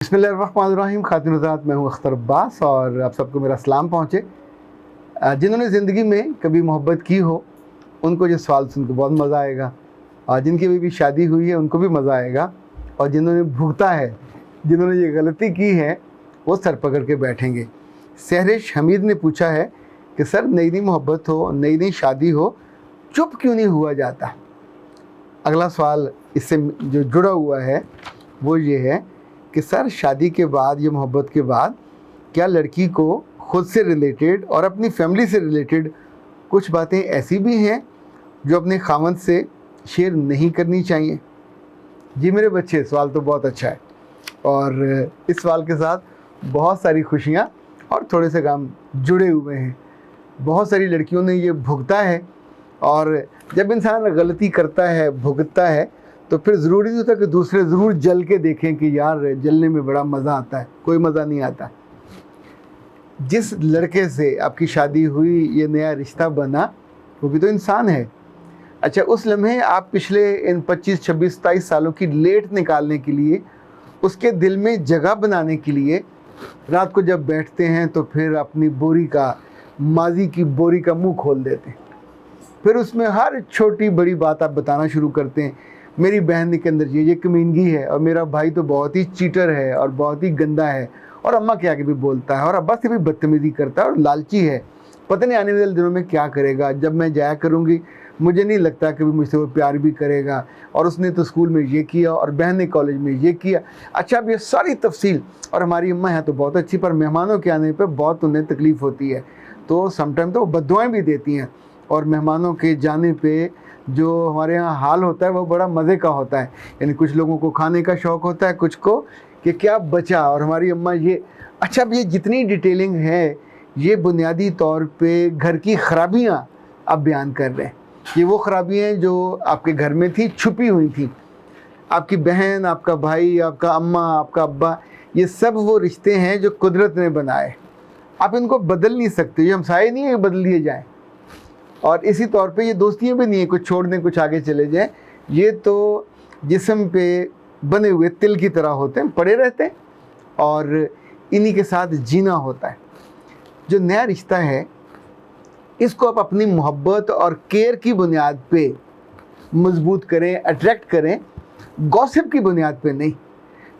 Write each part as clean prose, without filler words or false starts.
बिस्मिल्लाहिर्रहमानिर्रहीम। खातिन हज़रात, मैं हूँ अख्तर अब्बास और आप सबको मेरा सलाम पहुँचे। जिन्होंने ज़िंदगी में कभी मोहब्बत की हो उनको ये सवाल सुन के बहुत मज़ा आएगा, और जिनकी भी शादी हुई है उनको भी मज़ा आएगा, और जिन्होंने भुगता है, जिन्होंने ये गलती की है, वो सर पकड़ के बैठेंगे। सहरिश हमीद ने पूछा है कि सर, नई नई मोहब्बत हो, नई नई शादी हो, चुप क्यों नहीं हुआ जाता। अगला सवाल इससे जो जुड़ा हुआ है वो ये है कि सर, शादी के बाद, ये मोहब्बत के बाद, क्या लड़की को ख़ुद से रिलेटेड और अपनी फैमिली से रिलेटेड कुछ बातें ऐसी भी हैं जो अपने खामद से शेयर नहीं करनी चाहिए। जी मेरे बच्चे, सवाल तो बहुत अच्छा है, और इस सवाल के साथ बहुत सारी खुशियाँ और थोड़े से गम जुड़े हुए हैं। बहुत सारी लड़कियों ने ये भुगता है, और जब इंसान गलती करता है, भुगतता है, तो फिर ज़रूरी नहीं होता कि दूसरे ज़रूर जल के देखें कि यार जलने में बड़ा मज़ा आता है। कोई मज़ा नहीं आता। जिस लड़के से आपकी शादी हुई, ये नया रिश्ता बना, वो भी तो इंसान है। अच्छा, उस लम्हे आप पिछले इन 25, 26, 27 सालों की लेट निकालने के लिए, उसके दिल में जगह बनाने के लिए रात को जब बैठते हैं तो फिर अपनी बोरी का, माजी की बोरी का मुँह खोल देते हैं। फिर उसमें हर छोटी बड़ी बात आप बताना शुरू करते हैं। मेरी बहन के अंदर ये कमीनगी है, और मेरा भाई तो बहुत ही चीटर है और बहुत ही गंदा है, और अम्मा के आगे भी बोलता है, और अब्बा से भी बदतमीज़ी करता है, और लालची है। पता नहीं आने वाले दिनों में क्या करेगा। जब मैं जाया करूँगी मुझे नहीं लगता कि मुझसे वो प्यार भी करेगा, और उसने तो स्कूल में ये किया और बहन ने कॉलेज में ये किया। अच्छा, अब ये सारी तफसील, और हमारी अम्मा है तो बहुत अच्छी, पर मेहमानों के आने पर बहुत उन्हें तकलीफ़ होती है, तो समटाइम तो वो बद्दुआएँ भी देती हैं। और मेहमानों के जाने पे जो हमारे यहाँ हाल होता है वो बड़ा मज़े का होता है। यानी कुछ लोगों को खाने का शौक़ होता है, कुछ को कि क्या बचा, और हमारी अम्मा ये। अच्छा, अब ये जितनी डिटेलिंग है, ये बुनियादी तौर पे घर की ख़राबियाँ आप बयान कर रहे हैं। ये वो ख़राबियाँ जो आपके घर में थी, छुपी हुई थी। आपकी बहन, आपका भाई, आपका अम्मा, आपका अब्बा, ये सब वो रिश्ते हैं जो कुदरत ने बनाए। आप इनको बदल नहीं सकते। ये हमसाये नहीं है कि बदल दिए जाएँ, और इसी तौर पे ये दोस्तियाँ भी नहीं है कुछ छोड़ दें, कुछ आगे चले जाएं। ये तो जिस्म पे बने हुए तिल की तरह होते हैं, पड़े रहते हैं, और इन्हीं के साथ जीना होता है। जो नया रिश्ता है, इसको आप अपनी मोहब्बत और केयर की बुनियाद पे मजबूत करें, अट्रैक्ट करें, गॉसिप की बुनियाद पे नहीं,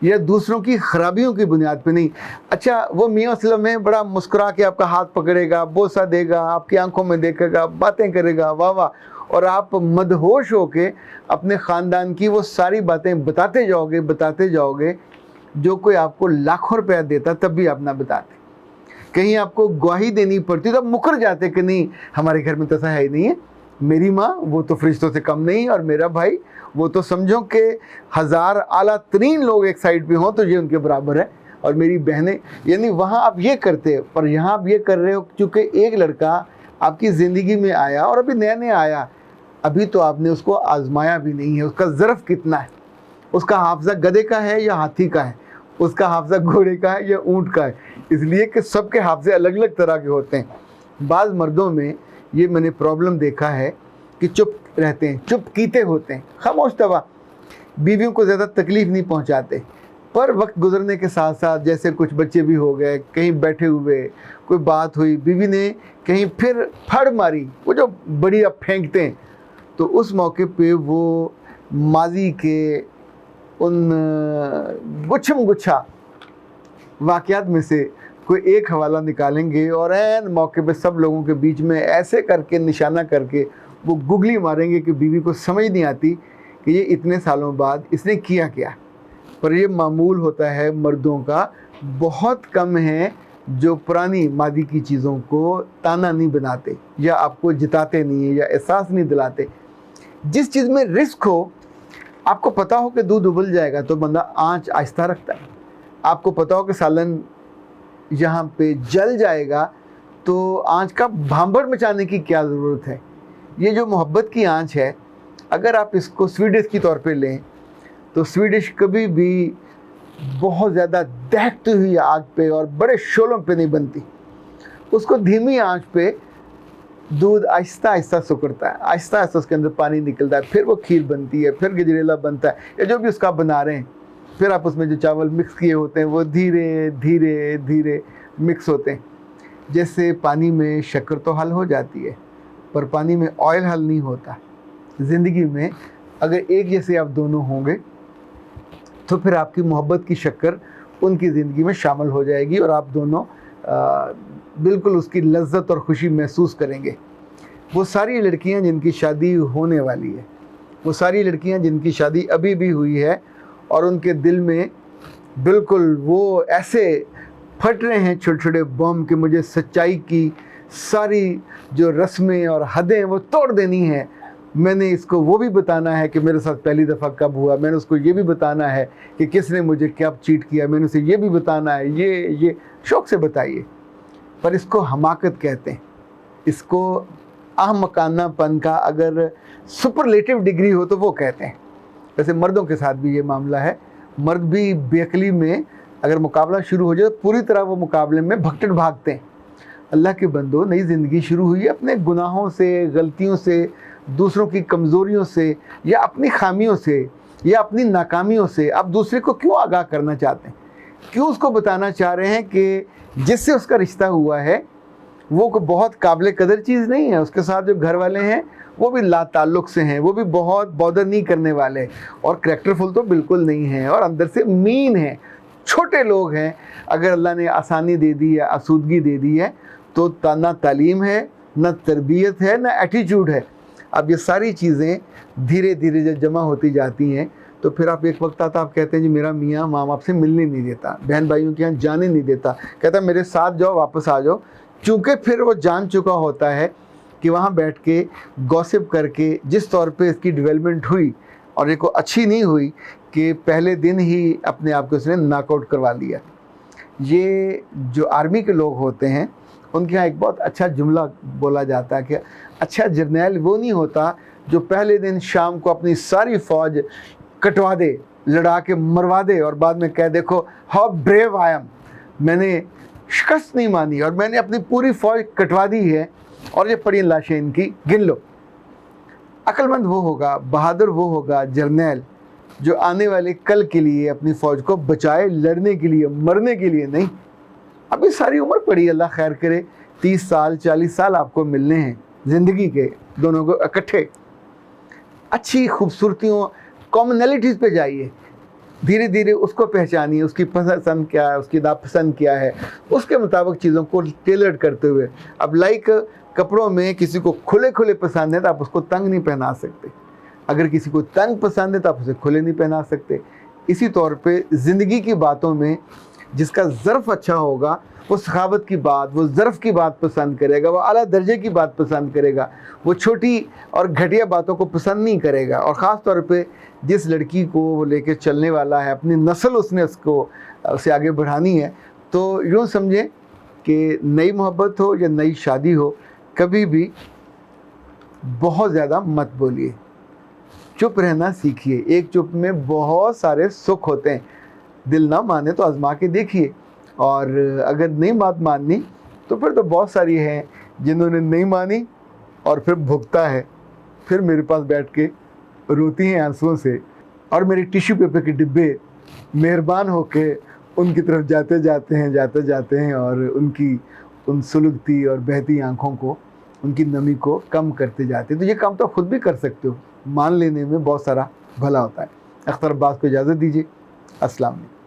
या दूसरों की खराबियों की बुनियाद पे नहीं। अच्छा, वो मियाँ वसल्लम में बड़ा मुस्कुरा के आपका हाथ पकड़ेगा, बोसा देगा, आपकी आंखों में देखेगा, बातें करेगा, वाह वाह, और आप मदहोश होके अपने ख़ानदान की वो सारी बातें बताते जाओगे जो कोई आपको लाखों रुपया देता तब भी आप ना बताते। कहीं आपको गवाही देनी पड़ती तो मुकर जाते कि नहीं, हमारे घर में तो ऐसा है ही नहीं है। मेरी माँ वो तो फरिश्तों से कम नहीं, और मेरा भाई वो तो समझो कि 1000 आला तरीन लोग एक साइड पे हों तो ये उनके बराबर है, और मेरी बहनें। यानी वहाँ आप ये करते, पर यहाँ आप ये कर रहे हो क्योंकि एक लड़का आपकी ज़िंदगी में आया, और अभी नया नया आया, अभी तो आपने उसको आजमाया भी नहीं है। उसका ज़र्फ़ कितना है, उसका हाफ़ज़ा गधे का है या हाथी का है, उसका हाफ़ज़ा घोड़े का है या ऊँट का है। इसलिए कि सबके हाफ़ज़े अलग अलग तरह के होते हैं। बाज़ मर्दों में ये मैंने प्रॉब्लम देखा है कि चुप रहते हैं, चुप कीते होते हैं, खामोश तवा, बीवियों को ज़्यादा तकलीफ़ नहीं पहुंचाते। पर वक्त गुजरने के साथ साथ, जैसे कुछ बच्चे भी हो गए, कहीं बैठे हुए कोई बात हुई, बीवी ने कहीं फिर फड़ मारी, वो जो बड़ी आप फेंकते हैं, तो उस मौके पे वो माजी के उन गुच्छम गुच्छा वाक़यात में से कोई एक हवाला निकालेंगे, और ऐन मौके पे सब लोगों के बीच में ऐसे करके निशाना करके वो गुगली मारेंगे कि बीवी को समझ नहीं आती कि ये इतने सालों बाद इसने किया क्या। पर ये मामूल होता है मर्दों का। बहुत कम है जो पुरानी मादी की चीज़ों को ताना नहीं बनाते, या आपको जिताते नहीं है, या एहसास नहीं दिलाते। जिस चीज़ में रिस्क हो, आपको पता हो कि दूध उबल जाएगा तो बंदा आँच आहिस्ता रखता है। आपको पता हो कि सालन यहाँ पे जल जाएगा तो आँच का भांबड़ मचाने की क्या ज़रूरत है। ये जो मोहब्बत की आँच है, अगर आप इसको स्वीडिश की तौर पे लें, तो स्वीडिश कभी भी बहुत ज़्यादा दहकती हुई आग पे और बड़े शोलों पे नहीं बनती। उसको धीमी आँच पे दूध आहिस्ता आहिस्ता सुकड़ता है, आहिस्ता आहिस्ता उसके अंदर पानी निकलता है, फिर वो खीर बनती है, फिर गजरेला बनता है, या जो भी उसका बना रहे हैं। फिर आप उसमें जो चावल मिक्स किए होते हैं वो धीरे धीरे धीरे मिक्स होते हैं। जैसे पानी में शक्कर तो हल हो जाती है, पर पानी में ऑयल हल नहीं होता। ज़िंदगी में अगर एक जैसे आप दोनों होंगे तो फिर आपकी मोहब्बत की शक्कर उनकी ज़िंदगी में शामिल हो जाएगी और आप दोनों बिल्कुल उसकी लज्जत और ख़ुशी महसूस करेंगे। वो सारी लड़कियां जिनकी शादी होने वाली है, वो सारी लड़कियां जिनकी शादी अभी भी हुई है और उनके दिल में बिल्कुल वो ऐसे फट रहे हैं छोटे छोटे बम कि मुझे सच्चाई की सारी जो रस्में और हदें वो तोड़ देनी है। मैंने इसको वो भी बताना है कि मेरे साथ पहली दफ़ा कब हुआ, मैंने उसको ये भी बताना है कि किसने मुझे क्या चीट किया, मैंने उसे ये भी बताना है। ये शौक़ से बताइए, पर इसको हमाकत कहते हैं। इसको अहमकानापन का अगर सुपरलेटिव डिग्री हो तो वो कहते हैं। वैसे मर्दों के साथ भी ये मामला है। मर्द भी बेअक्ली में अगर मुकाबला शुरू हो जाए तो पूरी तरह वो मुकाबले में भगटट भागते हैं। अल्लाह के बंदो, नई ज़िंदगी शुरू हुई है, अपने गुनाहों से, गलतियों से, दूसरों की कमज़ोरियों से या अपनी खामियों से या अपनी नाकामियों से आप दूसरे को क्यों आगाह करना चाहते हैं? क्यों उसको बताना चाह रहे हैं कि जिससे उसका रिश्ता हुआ है वो बहुत काबिल कदर चीज़ नहीं है, उसके साथ जो घर वाले हैं वो भी लाताल्लुक़ से हैं, वो भी बहुत बॉदर नहीं करने वाले और करैक्टरफुल तो बिल्कुल नहीं हैं और अंदर से मीन हैं, छोटे लोग हैं। अगर अल्लाह ने आसानी दे दी या आसूदगी दे दी है तो ना तालीम है, ना तरबियत है, ना एटीट्यूड है। अब ये सारी चीज़ें धीरे धीरे जब जमा होती जाती हैं तो फिर आप एक वक्त आता आप कहते हैं जी मेरा मियाँ माँ बाप से मिलने नहीं देता, बहन भाइयों के यहाँ जाने नहीं देता, कहता मेरे साथ जाओ वापस आ जाओ। चूँकि फिर वो जान चुका होता है कि वहाँ बैठ के गॉसिप करके जिस तौर पे इसकी डेवलपमेंट हुई और ये को अच्छी नहीं हुई कि पहले दिन ही अपने आप को उसने नॉकआउट करवा लिया। ये जो आर्मी के लोग होते हैं उनके यहाँ एक बहुत अच्छा जुमला बोला जाता है कि अच्छा जर्नैल वो नहीं होता जो पहले दिन शाम को अपनी सारी फ़ौज कटवा दे, लड़ा के मरवा दे और बाद में कह देखो हाउ ब्रेव आई एम, मैंने शिकस्त नहीं मानी और मैंने अपनी पूरी फ़ौज कटवा दी है और ये पड़ी लाशें इनकी, गिन लो। अक्लमंद वो होगा, बहादुर वो होगा जर्नैल जो आने वाले कल के लिए अपनी फ़ौज को बचाए, लड़ने के लिए, मरने के लिए नहीं। अभी सारी उम्र पड़ी, अल्लाह खैर करे, 30 साल 40 साल आपको मिलने हैं ज़िंदगी के, दोनों को इकट्ठे। अच्छी खूबसूरतियों कॉमनैलिटीज़ पे जाइए, धीरे धीरे उसको पहचानिए, उसकी पसंद क्या है, उसकी नापसंद क्या है, उसके मुताबिक चीज़ों को टेलर्ड करते हुए। अब लाइक कपड़ों में किसी को खुले खुले पसंद है तो आप उसको तंग नहीं पहना सकते, अगर किसी को तंग पसंद है तो आप उसे खुले नहीं पहना सकते। इसी तौर पे ज़िंदगी की बातों में जिसका ज़र्फ़ अच्छा होगा वो सखावत की बात, वो ज़र्फ़ की बात पसंद करेगा, वो आला दर्जे की बात पसंद करेगा, वो छोटी और घटिया बातों को पसंद नहीं करेगा। और ख़ास तौर पे जिस लड़की को वो लेके चलने वाला है, अपनी नस्ल उसने उसे आगे बढ़ानी है, तो यूँ समझें कि नई मोहब्बत हो या नई शादी हो, कभी भी बहुत ज़्यादा मत बोलिए, चुप रहना सीखिए। एक चुप में बहुत सारे सुख होते हैं। दिल ना माने तो आजमा के देखिए, और अगर नहीं बात माननी तो फिर तो बहुत सारी हैं जिन्होंने नहीं मानी और फिर भुगता है, फिर मेरे पास बैठ के रोती हैं आंसुओं से और मेरे टिश्यू पेपर के डिब्बे मेहरबान होके उनकी तरफ जाते जाते हैं और उनकी उन सुलगती और बहती आँखों को, उनकी नमी को कम करते जाते हैं। तो ये काम तो खुद भी कर सकते हो, मान लेने में बहुत सारा भला होता है। अख्तर अब्बास को इजाज़त दीजिए। अस्सलाम वालेकुम।